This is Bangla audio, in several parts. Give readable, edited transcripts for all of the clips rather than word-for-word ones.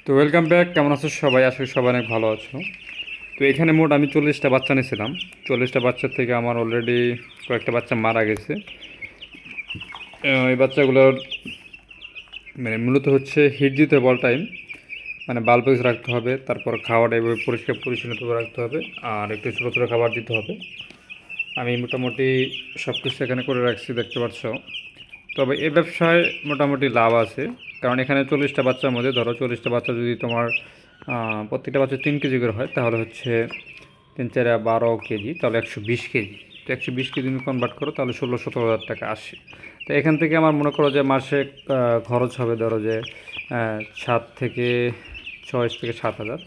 তো ওয়েলকাম ব্যাক। কেমন আছো সবাই? আসলে সবাই অনেক ভালো আছো। তো এখানে মোট আমি 40টা বাচ্চা নিয়েছিলাম। 40টা বাচ্চার থেকে আমার অলরেডি কয়েকটা বাচ্চা মারা গেছে। এই বাচ্চাগুলোর মানে মূলত হচ্ছে হিট দিতে হবে অল টাইম, মানে বাল্বেজ রাখতে হবে, তারপর খাওয়াটা এভাবে পরিষ্কার পরিচ্ছন্নভাবে রাখতে হবে, আর একটু ছোটো ছোটো খাবার দিতে হবে। আমি মোটামুটি সব কিছু এখানে করে রাখছি, দেখতে পাচ্ছ। তবে এই ব্যবসায় মোটামুটি লাভ আছে, কারণ এখানে 40টা বাচ্চার মধ্যে ধরো 40টা বাচ্চা যদি তোমার প্রত্যেকটা বাচ্চা 3 কেজি করে হয়, তাহলে হচ্ছে 3 4 12 কেজি, তাহলে 120 কেজি। তো 120 কেজি তুমি কনভার্ট করো, তাহলে 16-17 হাজার টাকা আসে। তো এখান থেকে আমার মনে করো যে মাসে খরচ হবে ধরো যে 6 থেকে 7 হাজার।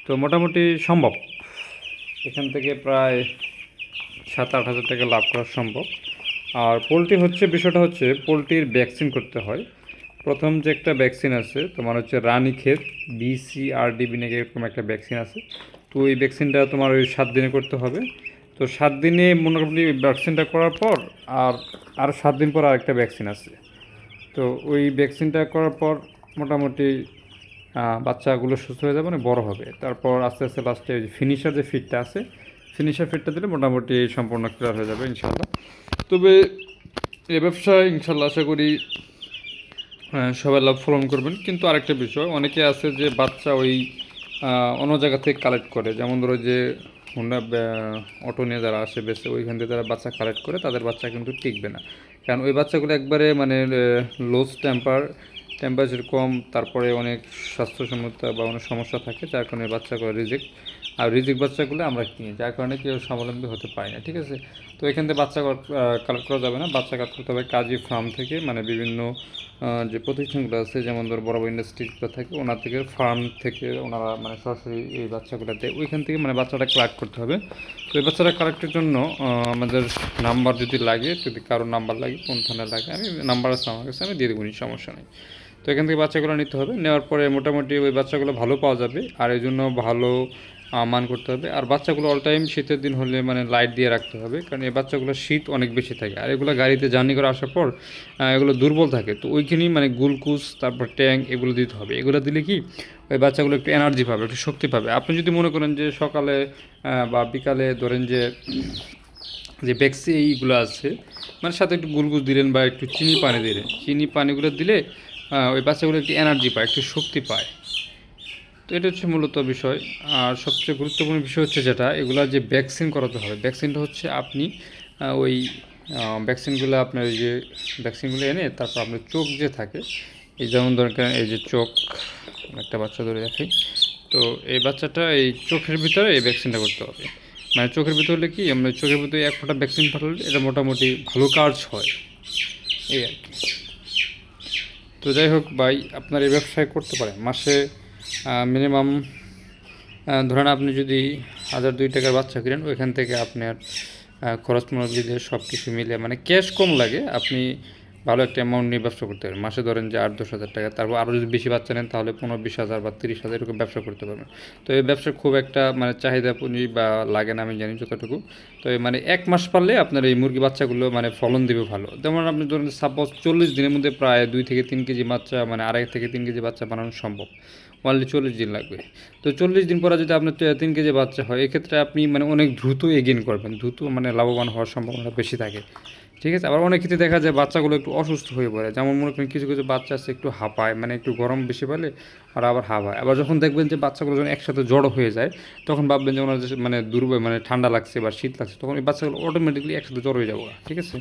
তো মোটামুটি সম্ভব, এখান থেকে প্রায় 7-8 হাজার টাকা লাভ করা সম্ভব। আর পোলট্রি হচ্ছে, বিষয়টা হচ্ছে পোলট্রির ভ্যাকসিন করতে হয়। প্রথম যে একটা ভ্যাকসিন আছে তোমার হচ্ছে রানীক্ষেত BCRDB নাকি এরকম একটা ভ্যাকসিন আছে। তো ওই ভ্যাকসিনটা তোমার ওই 7 দিনে করতে হবে। তো 7 দিনে মোটামুটি ভ্যাকসিনটা করার পর আর 7 দিন পর আরেকটা ভ্যাকসিন আছে। তো ওই ভ্যাকসিনটা করার পর মোটামুটি বাচ্চাগুলো সুস্থ হয়ে যাবে, মানে বড় হবে। তারপর আস্তে আস্তে লাস্টে ওই ফিনিশার যে ফিডটা আছে, ফিনিশার ফিডটা দিলে মোটামুটি সম্পূর্ণ ক্লিয়ার হয়ে যাবে ইনশাল্লাহ। তবে এ ব্যবসায় ইনশাল্লাহ আশা করি সবাই লাভ ফলন করবেন। কিন্তু আরেকটা বিষয়, অনেকে আছে যে বাচ্চা ওই অন্য জায়গা থেকে কালেক্ট করে, যেমন ধরো যে হোন্ডা অটো নিয়ে যারা আসে বেসে, ওইখান থেকে যারা বাচ্চা কালেক্ট করে তাদের বাচ্চা কিন্তু টিকবে না। কারণ ওই বাচ্চাগুলো একবারে মানে লোজ টেম্পারেচার কম, তারপরে অনেক স্বাস্থ্যসম্মতা বা অনেক সমস্যা থাকে, যার কারণে বাচ্চাগুলো রিজেক্ট। আর রিজেক্ট বাচ্চাগুলো আমরা কিনি, যার কারণে কেউ স্বাবলম্বী হতে পারে না, ঠিক আছে। তো এখান থেকে বাচ্চা কালেক্ট করা যাবে না, বাচ্চা কালেক্ট করতে হবে কাজী ফার্ম থেকে, মানে বিভিন্ন যে প্রতিষ্ঠানগুলো আছে, যেমন ধর বড় বড় ইন্ডাস্ট্রিগুলো থাকে, ওনার থেকে ফার্ম থেকে ওনারা মানে সরাসরি এই বাচ্চাগুলো দেয়, ওইখান থেকে মানে বাচ্চাটা কালেক্ট করতে হবে। তো এই বাচ্চাটা কালেক্টের জন্য আমাদের নাম্বার যদি লাগে, যদি কারোর নাম্বার লাগে, কোন থানায় লাগে, আমি নাম্বার আছে আমার কাছে, আমি দিয়ে দেবো, সমস্যা নেই। তো এখান থেকে বাচ্চাগুলো নিতে হবে, নেওয়ার পরে মোটামুটি ওই বাচ্চাগুলো ভালো পাওয়া যাবে, আর এই জন্য ভালো মান করতে হবে। আর বাচ্চাগুলো অল টাইম শীতের দিন হলে মানে লাইট দিয়ে রাখতে হবে, কারণ এই বাচ্চাগুলো শীত অনেক বেশি থাকে, আর এগুলো গাড়িতে জার্নি করে আসার পর এগুলো দুর্বল থাকে। তো ওইখানেই মানে গ্লুকোজ, তারপর ট্যাঙ্ক, এগুলো দিতে হবে। এগুলো দিলে কি ওই বাচ্চাগুলো একটু এনার্জি পাবে, একটু শক্তি পাবে। আপনি যদি মনে করেন যে সকালে বা বিকালে ধরেন যে যে ভ্যাক্সি এইগুলো আছে, মানে সাথে একটু গ্লুকোজ দিলেন বা একটু চিনি পানি দিলেন, চিনি পানিগুলো দিলে ওই বাচ্চাগুলো একটু এনার্জি পায়, একটু শক্তি পায়। তো এটা হচ্ছে মূলত বিষয়। আর সবচেয়ে গুরুত্বপূর্ণ বিষয় হচ্ছে যেটা, এগুলা যে ভ্যাকসিন করাতে হবে, ভ্যাকসিনটা হচ্ছে আপনি ওই ভ্যাকসিনগুলো আপনার এই যে ভ্যাকসিনগুলো এনে তারপর আপনার চোখ যে থাকে, এই যেমন দরকার এই যে চোখ, একটা বাচ্চা ধরে রাখি। তো এই বাচ্চাটা এই চোখের ভিতরে এই ভ্যাকসিনটা করতে হবে। মানে চোখের ভিতরে হলে কি, আমরা চোখের ভিতরে এক ফোঁটা ভ্যাকসিন ফাটালে এটা মোটামুটি ভালো কাজ হয়, এই আর কি। তো যাই হোক ভাই, আপনার এই ব্যবসায় করতে পারেন মাসে মিনিমাম ধরেন আপনি যদি 1000-2 টাকার বাচ্চা কিনেন, ওইখান থেকে আপনার খরচ মরচ দিয়ে সব কিছু মিলে মানে ক্যাশ কম লাগে, আপনি ভালো একটা অ্যামাউন্ট নিয়ে ব্যবসা করতে পারেন মাসে। ধরেন যে 8-10 হাজার টাকা, তারপর আরও যদি বেশি বাচ্চা নেন তাহলে 15-20 হাজার বা 30 হাজার এরকম ব্যবসা করতে পারবেন। তো এই ব্যবসার খুব একটা মানে চাহিদা পুঁজি বা লাগে না, আমি জানি যতটুকু। তো মানে 1 মাস পারলে আপনার এই মুরগি বাচ্চাগুলো মানে ফলন দেবে ভালো। যেমন আপনি ধরেন সাপোজ 40 দিনের মধ্যে প্রায় 2 থেকে 3 কেজি বাচ্চা, মানে 2.5 থেকে 3 কেজি বাচ্চা বানানো সম্ভব। অনলি 40 দিন লাগবে। তো 40 দিন পরে যদি আপনার 3 কেজি বাচ্চা হয়, এক্ষেত্রে আপনি মানে অনেক দ্রুত এগেইন করবেন, দ্রুত মানে লাভবান হওয়ার সম্ভাবনা বেশি থাকে, ঠিক আছে। আবার অনেক ক্ষেত্রে দেখা যায় বাচ্চাগুলো একটু অসুস্থ হয়ে পড়ে, যেমন মনে করেন কিছু কিছু বাচ্চা আছে একটু হাঁপায়, মানে একটু গরম বেশি পেলে আর আবার হাঁপায়। আবার যখন দেখবেন যে বাচ্চাগুলো যখন একসাথে জড়ো হয়ে যায়, তখন ভাববেন যে ওনার যে মানে দুর্বল, মানে ঠান্ডা লাগছে বা শীত লাগছে, তখন এই বাচ্চাগুলো অটোমেটিকলি একসাথে জড়ো হয়ে যাবো, ঠিক আছে।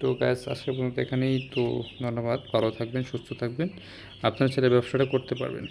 তো গ্যাস আজকে পর্যন্ত এখানেই। তো ধন্যবাদ, ভালো থাকবেন, সুস্থ থাকবেন, আপনার ছেলে ব্যবসাটা করতে পারবেন।